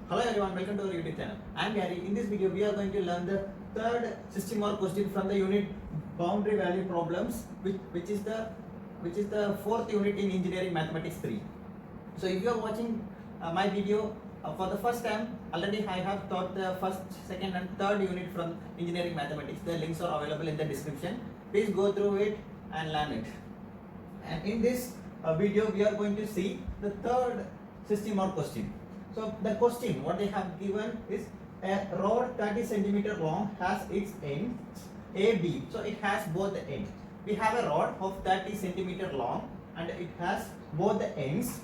Hello everyone, welcome to our YouTube channel. I am Gary. In this video, we are going to learn the third 60 mark question from the unit boundary value problems, which is the fourth unit in engineering mathematics 3. So if you are watching my video for the first time, already I have taught the first, second and third unit from engineering mathematics. The links are available in the description. Please go through it and learn it. And in this video, we are going to see the third 60 mark question. So the question what they have given is a rod 30 centimeter long has its end AB. So it has both the ends. We have a rod of 30 centimeter long and it has both the ends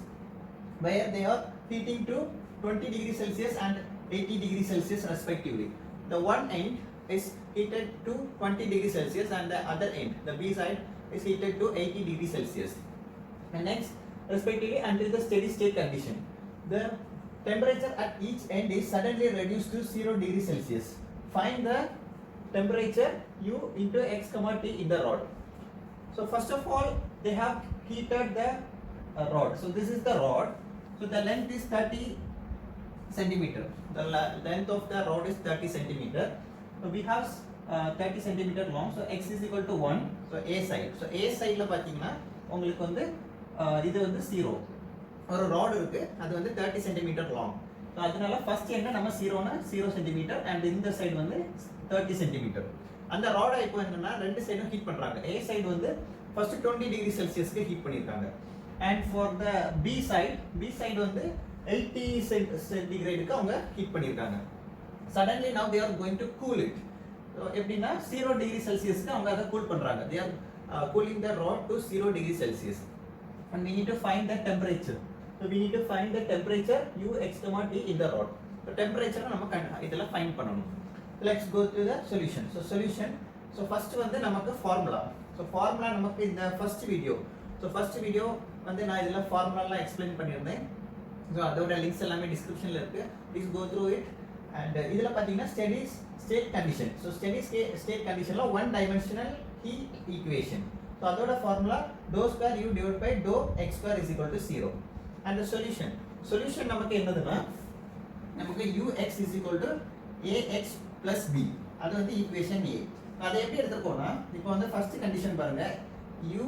where they are heating to 20 degrees Celsius and 80 degrees Celsius respectively. The one end is heated to 20 degrees Celsius and the other end, the B side, is heated to 80 degrees Celsius. And next, respectively, until the steady state condition, the temperature at each end is suddenly reduced to 0 degrees Celsius. Find the temperature U into x comma t in the rod. So first of all, they have heated the rod. So this is the rod. So the length is 30 centimeter. The length of the rod is 30 centimeter. So we have 30 centimeter long. So x is equal to 1. So A side. So A side la pathina உங்களுக்கு வந்து இது வந்து 0. ஒரு rod இருக்கு அது வந்து 30 centimetre long. So அதனால first என்ன நம்ம 0 சென்டிமீட்டர் அண்ட் இந்த சைடு வந்து 30 சென்டிமீட்டர். அந்த ராடை இப்போ என்னன்னா ரெண்டு சைடும் ஹீட் பண்றாங்க. ஏ சைடு வந்து ஃபர்ஸ்ட் 20 டிகிரி செல்சியஸ்க்கு ஹீட் பண்ணிருக்காங்க. And for the B side வந்து 80 சென்டிகிரேடுக்கு அவங்க ஹீட் பண்ணிருக்காங்க. Suddenly now they are going to cool it. எப்படின்னா 0 டிகிரி செல்சியஸ்க்கு அவங்க அதை கூல் பண்றாங்க. They are cooling the rod to 0 degree Celsius. And we need to find the temperature. So we need to find the temperature U x comma t in the rod. So temperature நம்ம இதெல்லாம் find பண்ணனும். Let's go to the solution. So solution. So first வந்து நமக்கு formula. So formula நமக்கு இந்த first video. So first video வந்து நான் இதெல்லாம் formula எல்லாம் explain பண்ணிருந்தேன். So அதோட links எல்லாமே descriptionல இருக்கு. Please go through it. And இதெல்லாம் பாத்தீங்கன்னா steady state condition. So steady state conditionல one dimensional heat equation. So அதோட formula dou square u divided by dou x square is equal to 0. And the solution நமக்கு என்னதுன்னா நமக்கு ux is equal to ax plus b. அது வந்து equation a. அதை எப்படி எடுத்துக்கோனா இப்போ வந்து first condition பாருங்க u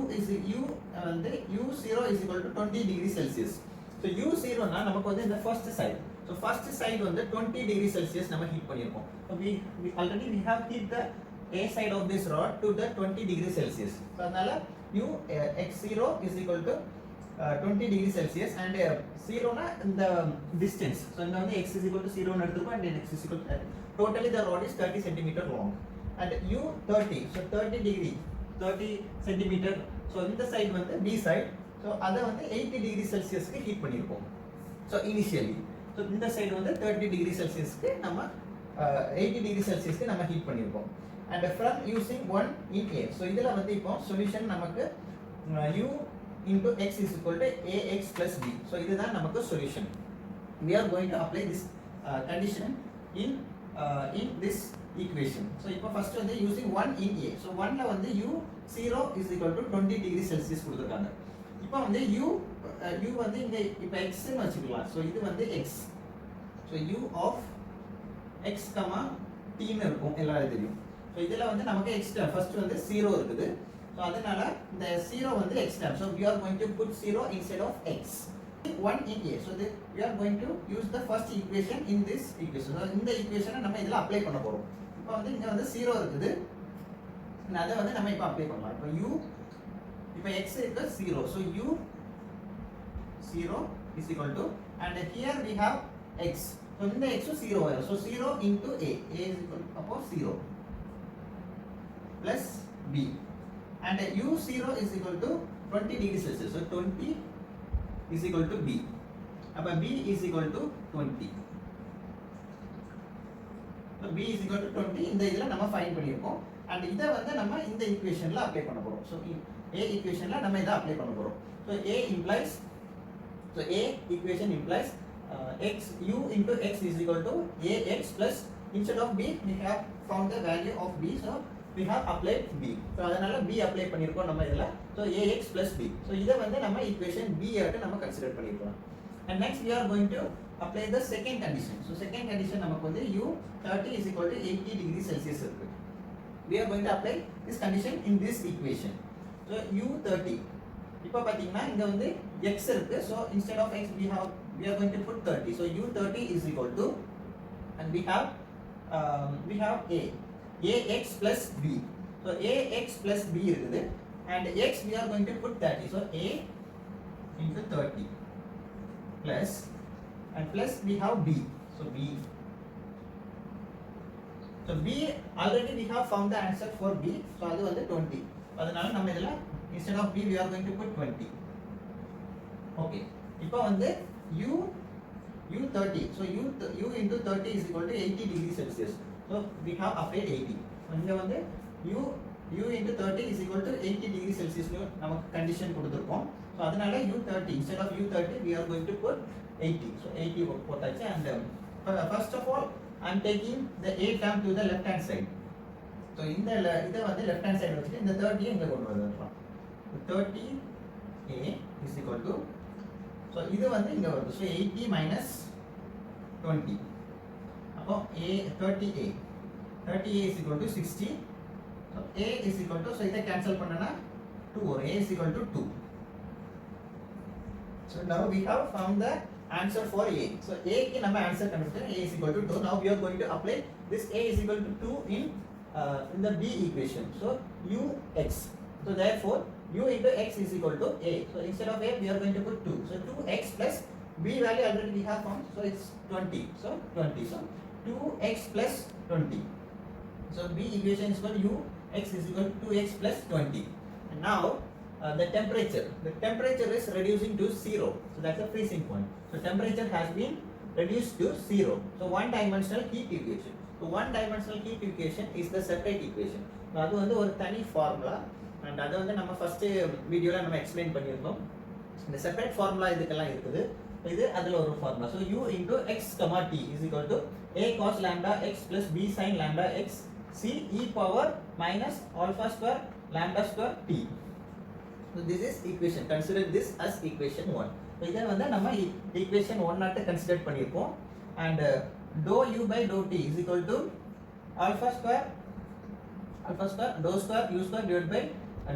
வந்து u0 is equal to 20 degree Celsius. So u0 னா நமக்கு வந்து இந்த first side. So first side வந்து 20 degree Celsius நம்ம ஹீட் பண்ணிருக்கோம். So we already we have heat the A side of this rod to the 20 degree Celsius. So அதனால u x0 is equal to 20 degree Celsius and 0 னா இந்த distance. So இந்த வந்து x is equal to 0 னு எடுத்துக்கோ and x is equal to totally the rod is 30 centimeter long and u 30. So 30 centimeter. So இந்த side வந்து B side. So அத வந்து 80 degree Celsius க்கு ஹீட் பண்ணிருக்கோம். So initially. So இந்த side வந்து 30 degree Celsius க்கு நம்ம 80 degree Celsius க்கு நம்ம ஹீட் பண்ணிருக்கோம். And from using 1 in A. So இதல வந்து இப்போ solution நமக்கு u into x is equal to ax plus b. So இதுதான் நமக்கு solution. We are going to apply this condition in this equation. So இப்போ first வந்து using 1 in A. So 1 ல வந்து u0 is equal to 20 degree Celsius கொடுத்திருக்காங்க. இப்போ வந்து u வந்து இங்க இப்போ x ன்னு வச்சுக்கலாம். So இது வந்து x. So u of x, t ன்னு இருக்கும் எல்லாரும் தெரியும். So இதெல்லாம் வந்து நமக்கு x term first வந்து 0 இருக்குது. So அதனால இந்த 0 வந்து x term. So we are going to put 0 instead of x. 1 in A. So we are going to use the first equation in this equation. So இந்த equation நம்ம இதல apply பண்ண போறோம். இப்போ வந்து இங்க வந்து 0 இருக்குது. அத வந்து நம்ம இப்போ அப்ளை பண்ணலாம். இப்போ u இப்போ x இருக்கு 0. So u 0 is equal to and here we have x. So இந்த x 0 வரும். So 0 into A. A is equal to அப்போ 0 plus b and u0 is equal to 20 degree Celsius. So 20 is equal to b. அப்ப b is equal to 20. So b is equal to 20. இந்த இதல நம்ம find பண்ணிருக்கோம் and இத வந்து நம்ம இந்த ஈக்குவேஷன்ல அப்ளை பண்ண போறோம். So a ஈக்குவேஷன்ல நம்ம இத அப்ளை பண்ண போறோம். So a equation implies u into x is equal to ax plus instead of b we have found the value of b. So we have applied b. So அதனால b apply பண்ணிருக்கோம் நம்ம இதல. So ax plus b. So இத வந்து நம்ம equation b ஆட்டு நம்ம consider பண்ணிருக்கோம். And next we are going to apply the second condition. So second condition நமக்கு வந்து u30 is equal to 80 degrees Celsius இருக்கு. We are going to apply this condition in this equation. So u30 இப்போ பாத்தீங்கன்னா இங்க வந்து x இருக்கு. So instead of x we are going to put 30. So u30 is equal to, and we have ax plus b. So ax plus b இருக்குது, and x we are going to put 30. So a into 30 plus, and plus we have b. So b. So b already we have found the answer for b. So அது வந்து 20. அதனால நம்ம இதல instead of b we are going to put 20. Okay. இப்போ வந்து u30. So u into 30 is equal to 80 degrees Celsius. So we have applied 80. So இங்க வந்து u into 30 is equal to 80 degrees Celsius னு நமக்கு கண்டிஷன் கொடுத்திருக்கோம். So அதனால u30 instead of u30 we are going to put 80. So 80 போட்டாச்சு. And first of all I am taking the a term to the left hand side. So இந்த இத வந்து left hand side வச்சிட்டு இந்த 30 இங்க கொண்டு வரலாம். 30a is equal to, so இது வந்து இங்க வருது. So 80 minus 20. அப்போ a 30a is equal to 60. So a is equal to, so இத cancel பண்ணனா 2 or a is equal to 2. So now we have found the answer for a. So a க்கு நம்ம answer கண்டுபிடிச்சோம். A is equal to 2. Now we are going to apply this a is equal to 2 in the b equation. So ux. So therefore u into x is equal to a. So instead of a we are going to put 2. So 2x plus b value already we have found. So it's 20. So 20. So 2x plus 20. So b equation is equal to ux is equal to 2x plus 20. And now the temperature is reducing to 0. So that's a freezing point. So temperature has been reduced to 0. So one dimensional heat equation. So one dimensional heat equation is the separate equation. So அது வந்து ஒரு தனி formula, and அது வந்து நம்ம first வீடியோல நம்ம explain பண்ணியிருந்தோம். இந்த செப்பரேட் ஃபார்முலா இதுக்கெல்லாம் இருக்குது. இது அதுல ஒரு formula. So u into x, t is equal to a cos lambda x plus b sin lambda x c e power minus alpha square lambda square t. So this is equation. Consider this as equation 1. So இத வந்து நம்ம equation 1 ஆட்ட consider பண்ணிருக்கோம். And dou u by dou t is equal to alpha square dou square u square divided by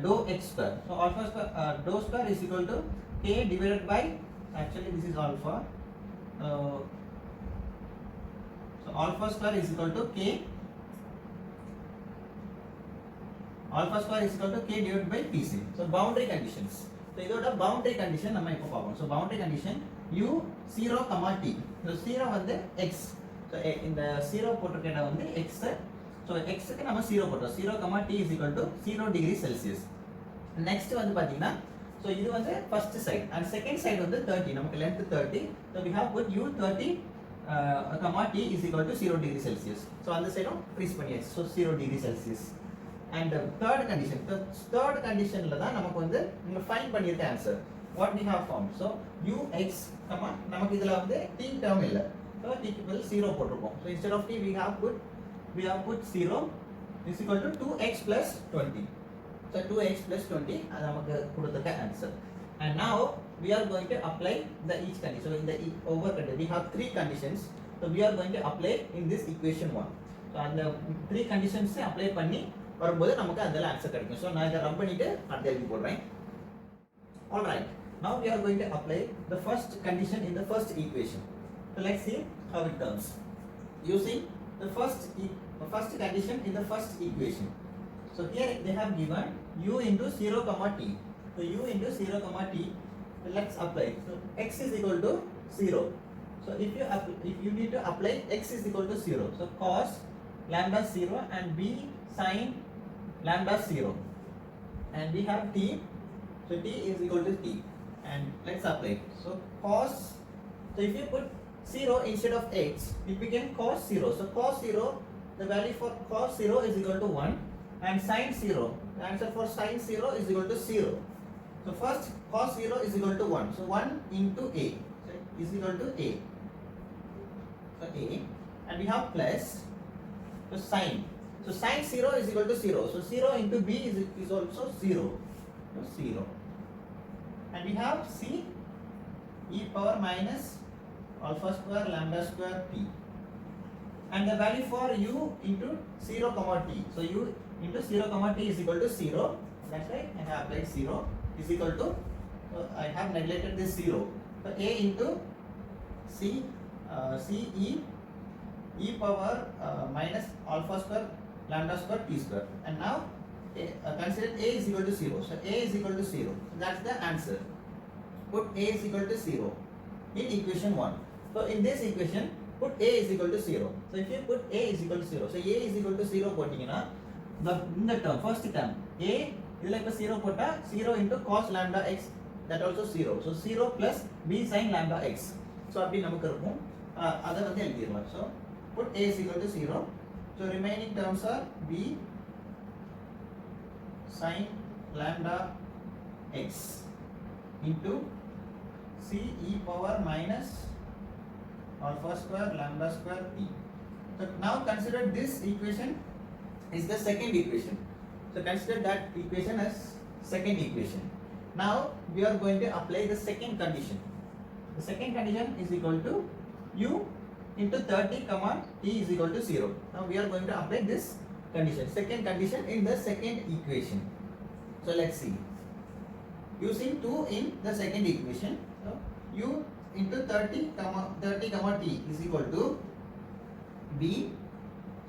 dou x square. So alpha square dou square is equal to k divided by, actually this is alpha. So alpha square is equal to k. Alpha square is equal to k divided by pc. So boundary conditions. So இதோட boundary condition நம்ம இப்போ பார்ப்போம். So boundary condition u 0, t. So 0 வந்து x. So இந்த 0 போட்டிருக்க இடம் வந்து x. So x க்கு நம்ம 0 போட்டோம். 0, t is equal to 0 degree Celsius. Next வந்து பாத்தீங்கன்னா, so இது வந்து first side and second side வந்து 30. நமக்கு length 30. So we have put u30 t is equal to 0 degree Celsius. So அந்த சைடும் freeze பண்ணியாச்சு. So 0 degree Celsius. And third condition, the third condition ல தான் நமக்கு வந்து நம்ம ஃபைண்ட் பண்ணிருக்க answer. What we have found. So ux, நமக்கு இதுல வந்து t term இல்ல. So t க்கு பதில் 0 போட்டுருக்கோம். So instead of t we have put 0 is equal to 2x plus 20. So 2x plus 20 அது நமக்கு கொடுத்திருக்க answer. And now we are going to apply the each condition. So in the over condition we have three conditions. So we are going to apply in this equation 1. So அந்த three conditions apply பண்ணி வரும்போது நமக்கு அதெல்லாம் answer கிடைக்கும். So நான் இத run பண்ணிட்டு அடுத்த எழுதி போடுறேன். All right. Now we are going to apply the first condition in the first equation. So let's see how it turns. Using the first condition in the first equation. So here they have given u into 0, t. So u into 0, t. So let's apply. So x is equal to 0. So if you need to apply x is equal to 0. So cos lambda 0 and b sin lambda 0. And we have t. So t is equal to t. And let's apply. So cos. So if you put 0 instead of x, it became cos 0. So cos 0, the value for cos 0 is equal to 1. And sin 0, the answer for sin 0 is equal to 0. So first cos 0 is equal to 1. So 1 into a, so is equal to a. So a, and we have plus. So sin. So sin 0 is equal to 0. So 0 into b is also 0. So 0. And we have c e power minus alpha square lambda square t, and the value for u into 0 comma t. So u into 0 comma t is equal to 0. That's why I have applied 0 is equal to, I have neglected this 0. So a into c e power minus alpha square lambda square t square, and now consider a is equal to 0. So a is equal to 0. So that's the answer. Put a is equal to 0 in equation 1. So in this equation, put a is equal to 0. So if you put a is equal to 0, so a is equal to 0 போட்டீங்கன்னா இந்த term, first term a இதுல இப்ப 0 போட்டா 0 into cos lambda x, that also 0. So 0 plus b sin lambda x. So அப்படி நமக்கு இருக்கும், அதை வந்து எழுதிடலாம். So put a is equal to 0. So remaining terms are b sin lambda x into c e power minus alpha square lambda square t. So now consider this equation is the second equation. So consider that equation as second equation. Now we are going to apply the second condition. The second condition is equal to u into 30 comma t is equal to 0. Now we are going to apply this condition, second condition in the second equation. So let's see. Using 2 in the second equation, so u into 30 comma t is equal to b.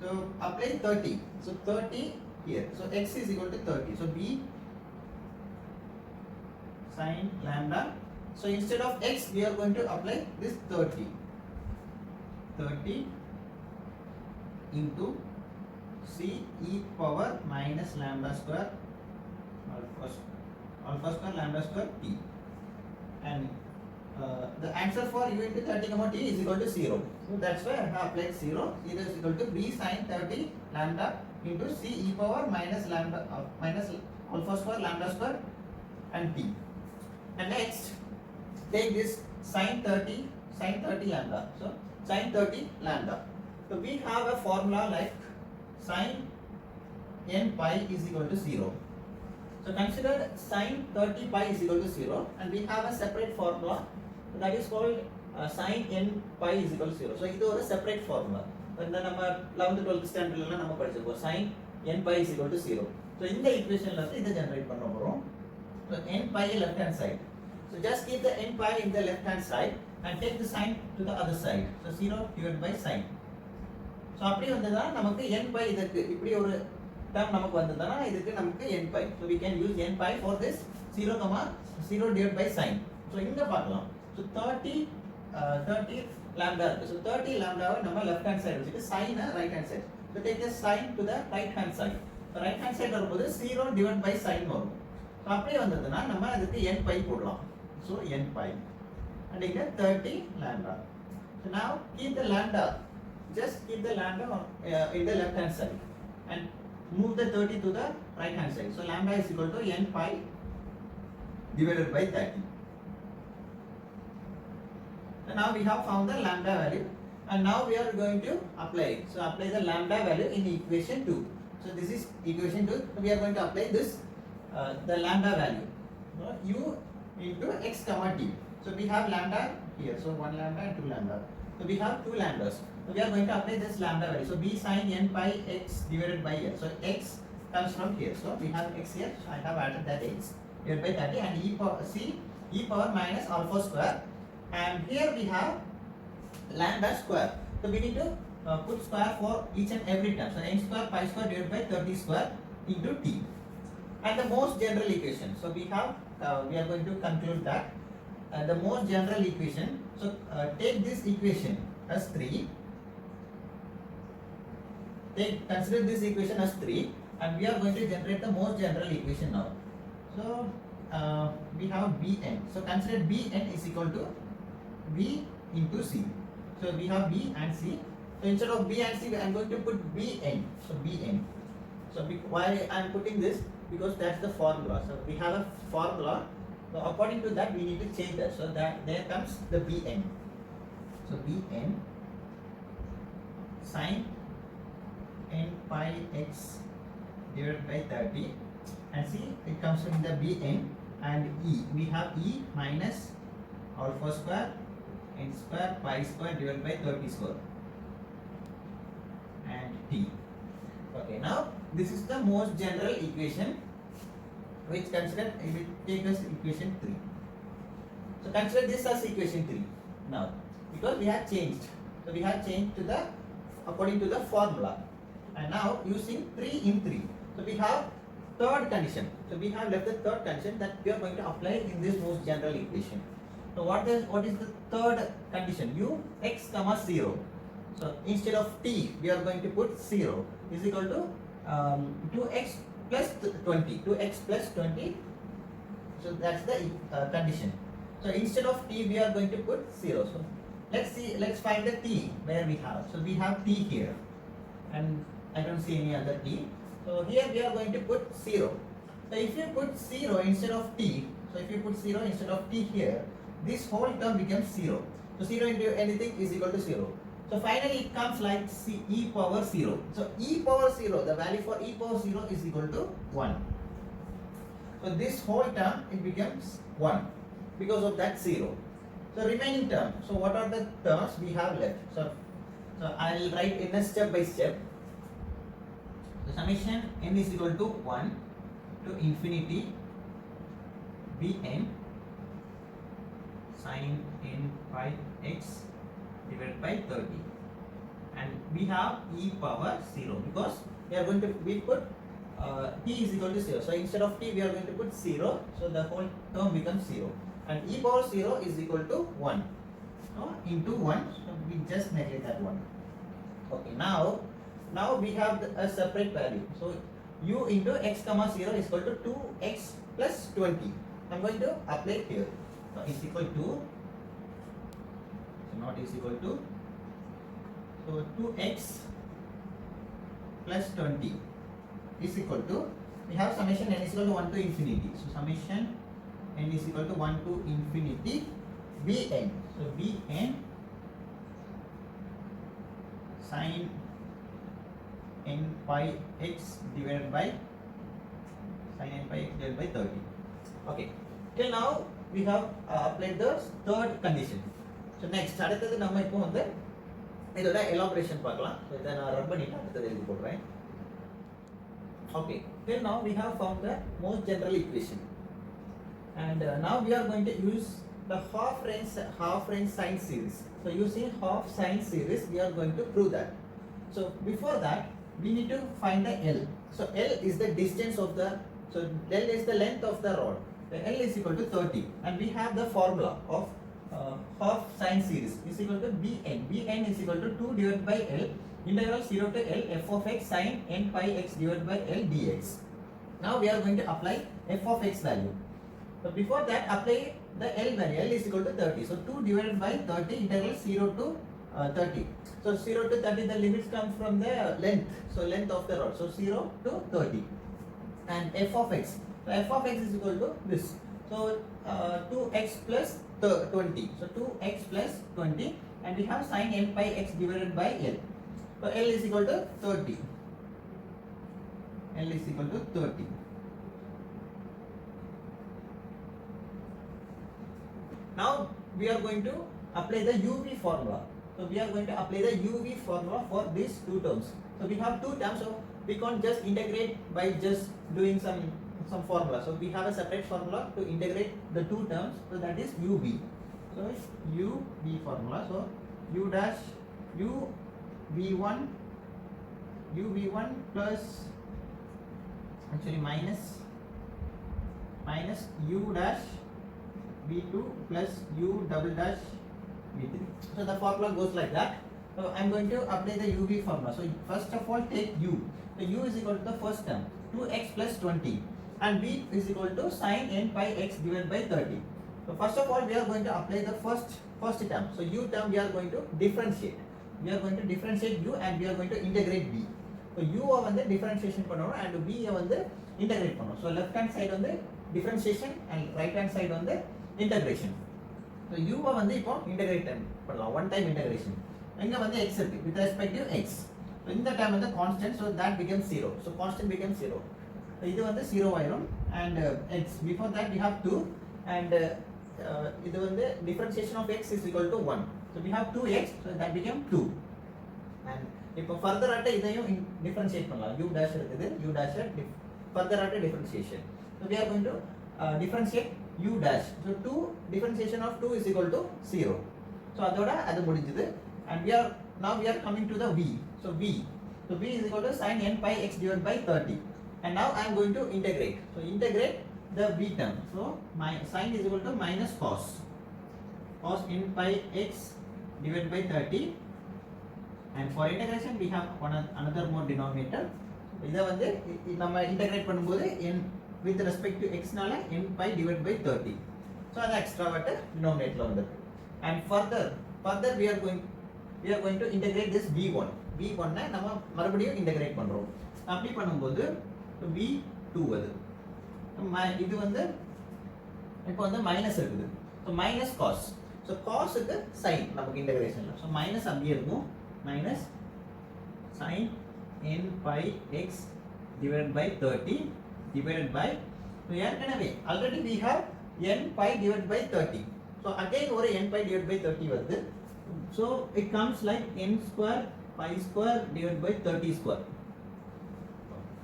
So apply 30. So 30 here. So x is equal to 30. So b sin lambda. So instead of x, we are going to apply this 30. 30 into c e power minus lambda square alpha square lambda square t, and the answer for u into 30 comma t is equal to 0. So that's why I have applied 0. 0 is equal to b sin 30 lambda into c e power minus lambda minus alpha square lambda square and t. And next, take this sin 30 lambda. So sin 30 lambda. So we have a formula like sin n pi is equal to 0. So consider sin 30 pi is equal to 0, and we have a separate formula that is called sin n pi is equal to 0. So இது ஒரு separate formula. இந்த நம்ம 11th 12th ஸ்டாண்டர்ட்ல நம்ம படிச்சிருக்கோம், sin n pi is equal to 0. So இந்த ஈக்குவேஷன்ல இருந்து இத ஜெனரேட் பண்ண போறோம். So n pi left hand side. So just keep the n pi in the left hand side and take the sign to the other side. So 0 divided by sin. So அப்படி வந்ததா நமக்கு n pi இதுக்கு இப்படி ஒரு term நமக்கு வந்ததனா இதுக்கு நமக்கு n pi. So we can use n pi for this 0 divided by sin. So இங்க பார்க்கலாம். So 30 lambda இருக்கு. So 30 lambda நம்ம left hand side வச்சிட்டு sin right hand side. So take the sin to the right hand side. So right hand side வரும்போது 0 divided by sin வரும். So அப்படியே வந்ததுனா நம்ம அதுக்கு n pi போடலாம். So n pi. And இங்க 30 lambda. So now keep the lambda, just keep the lambda in the left hand side and move the 30 to the right hand side. So lambda is equal to n pi divided by 30. And now we have found the lambda value, and now we are going to apply it. So apply the lambda value in equation 2. So this is equation 2. So we are going to apply this the lambda value. So u into x comma t. So we have lambda here. So 1 lambda and 2 lambda. So we have 2 lambdas. So we are going to apply this lambda value. So b sin n pi x divided by here. So x comes from here. So we have x here. So I have added that x divided by 30 and e power minus alpha square. And here we have lambda square. So we need to put square for each and every term. So n square pi square divided by 30 square into t. And the most general equation. So we have we are going to conclude that the most general equation. So take this equation as 3. Consider this equation as 3, and we are going to generate the most general equation now. So we have bn. So consider bn is equal to b into c. So we have b and c. So instead of b and c, I am going to put bn. So bn. So why I am putting this? Because that's the formula. So we have a formula. So according to that, we need to change that. So that there comes the bn. So bn sin n pi x divided by 30, and see it comes in the bn and e. We have e minus alpha square n square pi square divided by 30 square and t. Okay, now this is the most general equation which take us equation 3. So consider this as equation 3 now, because we have changed. So we have changed to the according to the formula, and now using 3 in 3. So we have third condition. So we have left the third condition that we are going to apply in this most general equation. So what is the third condition? U x comma 0. So instead of t, we are going to put 0 is equal to 2x plus 20. 2x plus 20. So that's the condition. So instead of t, we are going to put 0. So let's find the t where we have. So we have t here, and I don't see any other t. So here we are going to put 0. So if you put 0 instead of t, so if you put 0 instead of t here, this whole term becomes 0. So 0 into anything is equal to 0. So finally it comes like e power 0. So e power 0, the value for e power 0 is equal to 1. So this whole term, it becomes 1 because of that 0. So remaining term, so what are the terms we have left? So I'll write in a step by step. The summation n is equal to 1 to infinity bn sin n pi x divided by 30, and we have e power 0 because we put t is equal to 0. So instead of t, we are going to put 0. So the whole term becomes 0, and e power 0 is equal to 1 into 1. So we just neglect that one. Okay, now we have a separate value. So u into x comma 0 is equal to 2x plus 20. I'm going to apply here. So is equal to, so not is equal to, so 2x plus 20 is equal to, we have summation n is equal to 1 to infinity. So summation n is equal to 1 to infinity bn. So bn sin n pi x divided by 30. Okay, till now we have applied the third condition. So next அடுத்தது நம்ம இப்போ வந்து இதோட elaboration பார்க்கலாம். So இத நான் run பண்ணிட்டு அடுத்தது எழுதி போடுறேன். Okay, till now we have found the most general equation, and now we are going to use the half range sine series. So using half sine series, we are going to prove that. So before that, we need to find the L. So L is the distance of the, so L is the length of the rod. The L is equal to 30, and we have the formula of half sine series is equal to Bn. Bn is equal to 2 divided by L integral 0 to L f of x sin n pi x divided by L dx. Now we are going to apply f of x value. So before that, apply the L value. L is equal to 30. So 2 divided by 30 integral 0 to 30. So 0 to 30, the limits come from the length. So length of the rod. So 0 to 30. And f of x. So f of x is equal to this. So 2x plus 20. So 2x plus 20. And we have sin n pi x divided by L. So L is equal to 30. L is equal to 30. Now we are going to apply the UV formula. So we are going to apply the UV formula for these two terms. So we have two terms, so we can't just integrate by just doing some formula. So we have a separate formula to integrate the two terms. So that is UV. So it's UV formula. So U dash UV1 plus actually minus U dash V2 plus U double dash V3. So the formula goes like that. So I'm going to apply the UV formula. So first of all, take U. So U is equal to the first term 2x plus 20, and V is equal to sin n pi x divided by 30. So first of all, we are going to apply the first term. So U term we are going to differentiate. We are going to differentiate U, and we are going to integrate V. So U வந்து differentiation பண்ணனும், and V வந்து integrate பண்ணனும். So left hand side வந்து differentiation and right hand side வந்து integration. So U வந்து இப்போ integrate பண்ணலாம், one time integration. எங்க வந்து x இருக்கு with respect to x. So இந்த term வந்து constant, so that becomes 0. So constant becomes 0. So இது வந்து 0 ஆயிரும், and x before that we have 2, and இது வந்து differentiation of x is equal to 1. So we have 2x, so that became 2. And இப்போ further ஆட்ட இதையும் differentiate பண்ணலாம். u dash இருக்குது, u dash further ஆட்ட differentiation. So we are going to differentiate u dash. So 2 differentiation of 2 is equal to 0. So அதோட அது முடிஞ்சது. And now we are coming to the v. So v is equal to sin n pi x divided by 30. And now I am going to integrate. So integrate the v term. So my sin is equal to minus cos n pi x divided by 30. And for integration we have another more denominator. இத வந்து நம்ம integrate பண்ணும்போது n with respect to x நால n pi divided by 30. So அது extra வாட்ட denominator ல வந்திருக்கு. And further we are going to integrate this v1. v1 னை நம்ம மறுபடியும் integrate பண்றோம். அப்படி பண்ணும்போது v2 அது இது வந்து இப்போ வந்து மைனஸ் இருக்குது. So minus cos. ஸோ காஸுக்கு சைன் நமக்கு இன்டகிரேஷனில். ஸோ மைனஸ் அப்படியே இருக்கும். Minus sine N by X divide by 30 divide by ஏற்கனவே already we have N by divide by 30. So again ஒரு என் பை டிவைட் பை 30 வருது. So it comes like N square by square divide by 30 square.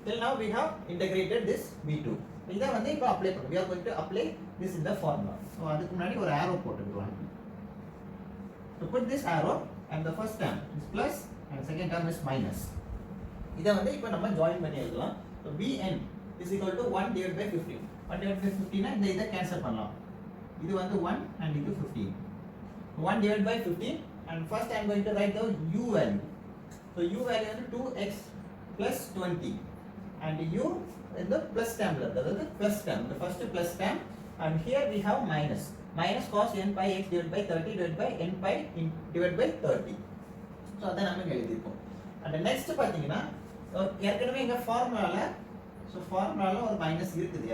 Till now we have integrated this v2. இத வந்து இப்போ apply பண்ணுவோம். We are going to apply this in the formula. So அதுக்கு முன்னாடி ஒரு arrow போட்டுக்கலாம். To put this arrow and the first term is plus and second term is minus. இத வந்து இப்போ நம்ம ஜாயின் பண்ணி எழுதலாம். So vn is equal to 1 divided by 15. 1 divided by 15 னா இத கேன்சல் பண்ணலாம். இது வந்து 1 and இது 15. 1 divided by 15 and first I am going to write the u value. So u value is 2x plus 20. And u in the plus term, that is the plus term, the first plus term, and here we have minus cos n pi x divided by 30 divided by n pi divided by 30. So அதை நம்ம எழுதிருக்கோம். And next பாத்தீங்கன்னா ஏற்கனவே இங்க ஃபார்முலால ஒரு minus இருக்குது.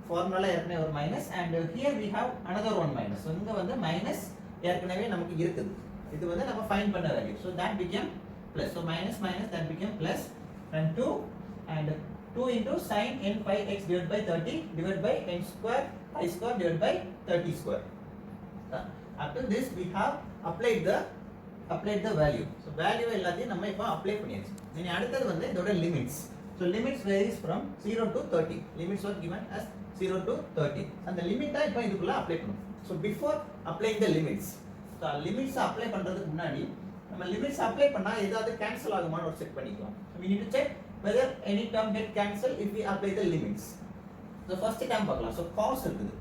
ஃபார்முலால ஏற்கனவே ஒரு minus and here we have another one minus. So இங்க வந்து மைனஸ் ஏற்கனவே நமக்கு இருக்குது. இது வந்து நம்ம ஃபைண்ட் பண்ண value. So that became plus. So minus that became plus and 2 and 2 into sin n pi x divided by 30 divided by n square pi square divided by 30 square. After this we have applied the value. So value எல்லாத்தையும் நம்ம இப்போ apply பண்ணியாச்சு. இனி அடுத்து வந்து இதோட limits. So limits varies from 0 to 30. Limits are given as 0 to 30. அந்த லிமிட்டை இப்போ இதுக்குள்ள அப்ளை பண்ணணும். So before applying the limits. So limits apply பண்றதுக்கு முன்னாடி நம்ம லிமிட்ஸ் அப்ளை பண்ணா ஏதாவது கேன்சல் ஆகுமான்னு ஒரு செக் பண்ணிக்கலாம். So we need to check whether any term get cancelled if we apply the limits. So first term பார்க்கலாம். So cos இருக்குது.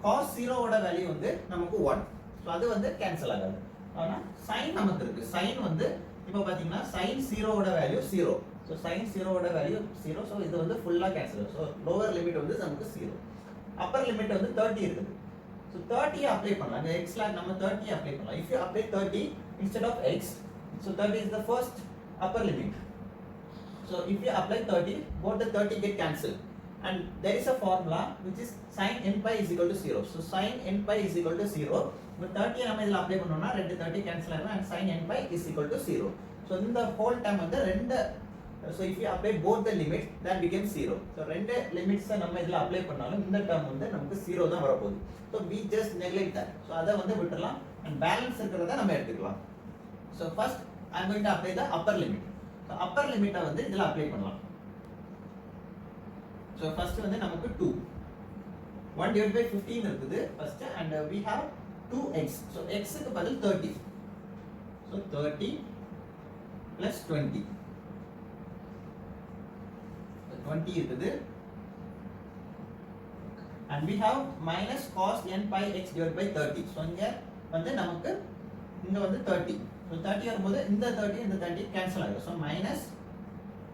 cos 0 ஓட வேல்யூ வந்து நமக்கு 1. So அது வந்து கேன்சல் ஆகாது. ஆனா sin நமக்கு இருக்கு. sin வந்து இப்போ பாத்தீங்கன்னா sin 0 ஓட வேல்யூ 0. So sin 0 ஓட வேல்யூ 0. So இது வந்து ஃபுல்லா கேன்சல். So lower limit வந்து நமக்கு 0. upper limit வந்து 30 இருக்குது. So 30 அப்ளை பண்ணலாம். இந்த x ல நம்ம 30 அப்ளை பண்ணலாம். If you apply 30 instead of x, so 30 is the first upper limit. So if you apply 30, both the 30 get cancelled. And there is a formula which is sin n pi is equal to 0. So sin n pi is equal to 0. But 30 நம்ம இதல apply பண்ணோம்னா ரெண்டு 30 cancel ஆகும் and sin n pi is equal to 0. So in the whole term வந்து ரெண்டு so if you apply both the limits that becomes 0. So ரெண்டு limits நம்ம இதல அப்ளை பண்ணாலும் இந்த term வந்து நமக்கு 0 தான் வர போகுது. So we just neglect that. So அத வந்து விட்டுறலாம் and balance இருக்குறத நம்ம எடுத்துக்கலாம். So first I am going to apply the upper limit. So upper limit வந்து இதல அப்ளை பண்ணலாம். So first வந்து நமக்கு 2. 1 divided by 15 இருக்குது first and we have 2x. So x க்கு பதில் 30. So 30 plus 20. So 20 இருக்குது. And we have minus cos n pi x divided by 30. So இங்க வந்து நமக்கு இங்க வந்து 30. So 30 வரும்போது இந்த 30 இந்த 30 கேன்சல் ஆகும். So minus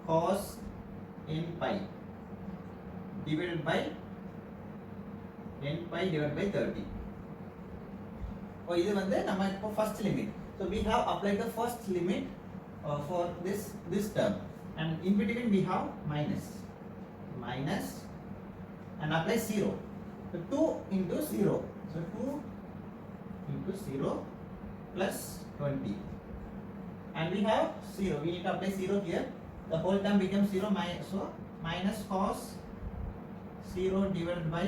cos n pi divided by n pi divided by 30. So இது வந்து நம்ம இப்போ first limit. So we have applied the first limit for this term and in between we have minus and apply 0. So 2 into 0. So 2 into 0 plus 20. And we have 0. We need to apply 0 here. The whole term becomes 0. So minus cos 0 divided by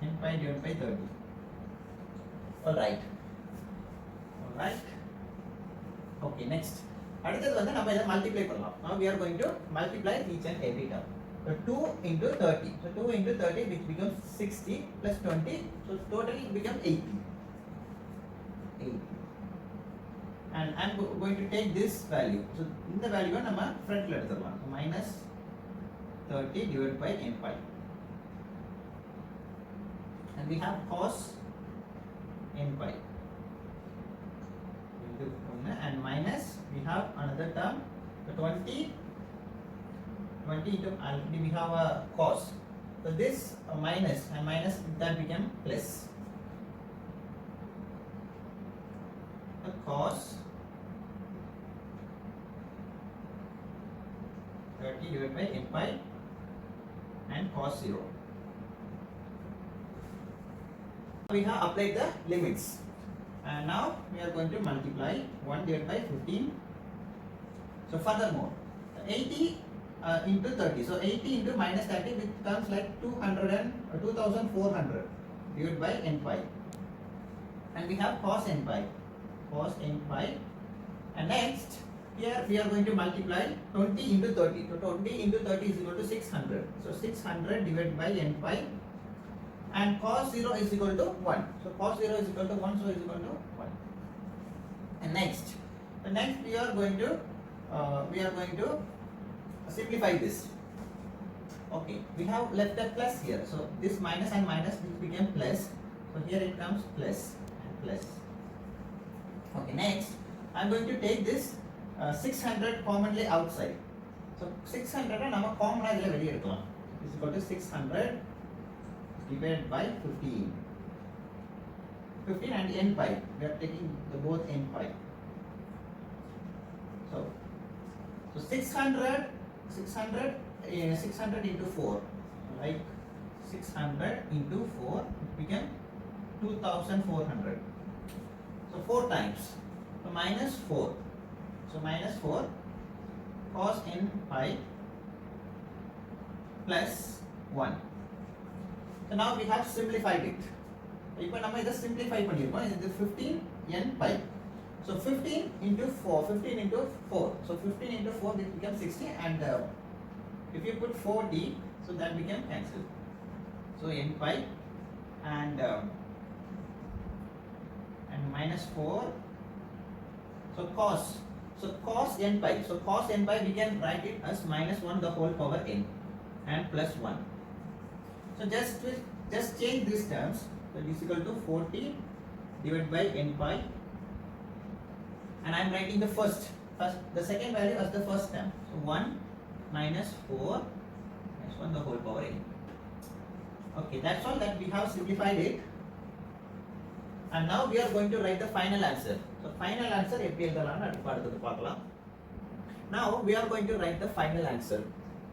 n pi divided by 30. Alright. Okay, next. அடுத்தது வந்து நம்ம இதை multiply பண்ணலாம். Now we are going to multiply each and every term. So 2 into 30. So 2 into 30 which becomes 60 plus 20. So totally it becomes 80. And I'm going to take this value. So in the value நம்ம front ல எடுத்துறலாம். So minus 30 divided by n pi. And we have cos n pi. And minus we have another term, the 20 into already we have a cos. So this minus and minus that became plus. The cos 30 divided by n pi and cos 0. We have applied the limits. And now we are going to multiply 1 divided by 15. So furthermore, 80 into 30. So 80 into minus 30 becomes like 2400 divided by n pi. And we have cos n pi. And next, here we are going to multiply 20 into 30. So 20 into 30 is equal to 600. So 600 divided by n pi. And cos 0 is equal to 1. So cos 0 is equal to 1, so is equal to 1. And next we are going to simplify this. Okay, we have left a plus here. So this minus and minus became plus. So here it comes plus and plus. Okay, next I am going to take this 600 commonly outside. So 600 நம்ம காமனா இதல வெளிய எடுக்கலாம். Is equal to 600 divided by 15 and n pi. We are taking the both n pi. So 600 into 4, like 600 into 4 it became 2400. So 4 times. So minus 4. So minus 4 cos n pi plus 1. So now we have simplified it. இப்போ நம்ம இதை simplify பண்ணிருக்கோம். இது 15 n pi. So 15 into 4. So 15 into 4 this becomes 60 and if you put 4d, so that became cancelled. So n pi and minus 4. So cos n pi. So cos n pi we can write it as minus 1 the whole power n and plus 1. So just change these terms. So it is equal to 40 divided by n pi, and I am writing the the second value as the first term. So 1 minus 4 minus 1 the whole power n. Okay, that's all that we have simplified it. And now we are going to write the final answer. So final answer எப்படி எழுதலாம்னு அடுத்து பார்க்கலாம். Now we are going to write the final answer.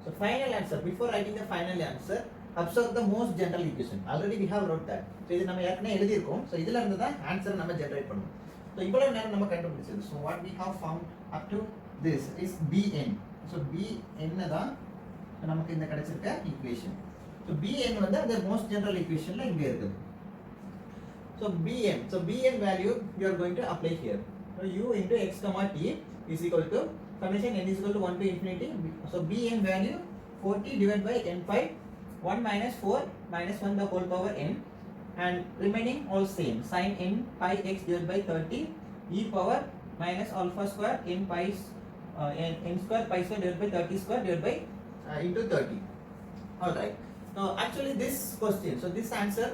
So final answer, before writing the final answer, observe the most general equation. Already we have wrote that. So இது நம்ம ஏற்கனவே எழுதி இருக்கோம். So இதுல இருந்து தான் ஆன்சர் நம்ம ஜெனரேட் பண்ணனும். So இவ்வளவு நேரம் நம்ம கண்டுபிடிச்சது. So what we have found up to this is bn. So bn தான் நமக்கு இந்த கிடைச்சிருக்க ஈக்குவேஷன். So bn வந்து அந்த most general equationல இங்க இருக்குது. So bn value we are going to apply here. So u into x comma t is equal to summation n is equal to 1 to infinity. So bn value 40 divided by n pi 1 minus 4 minus 1 the whole power n, and remaining all same, sin n pi x divided by 30 e power minus alpha square n pi n square pi square divided by 30 square divided by into 30. Alright, so actually this question, so this answer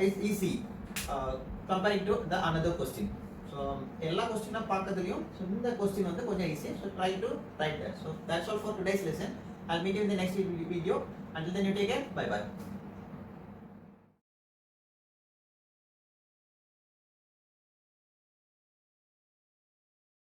is easy compared to the another question. So எல்லா question பார்க்கிறதுலயும் so இந்த question வந்து கொஞ்சம் easy, so try to write that. So that's all for today's lesson. I'll meet you in the next video. Until then, you take care. Bye bye.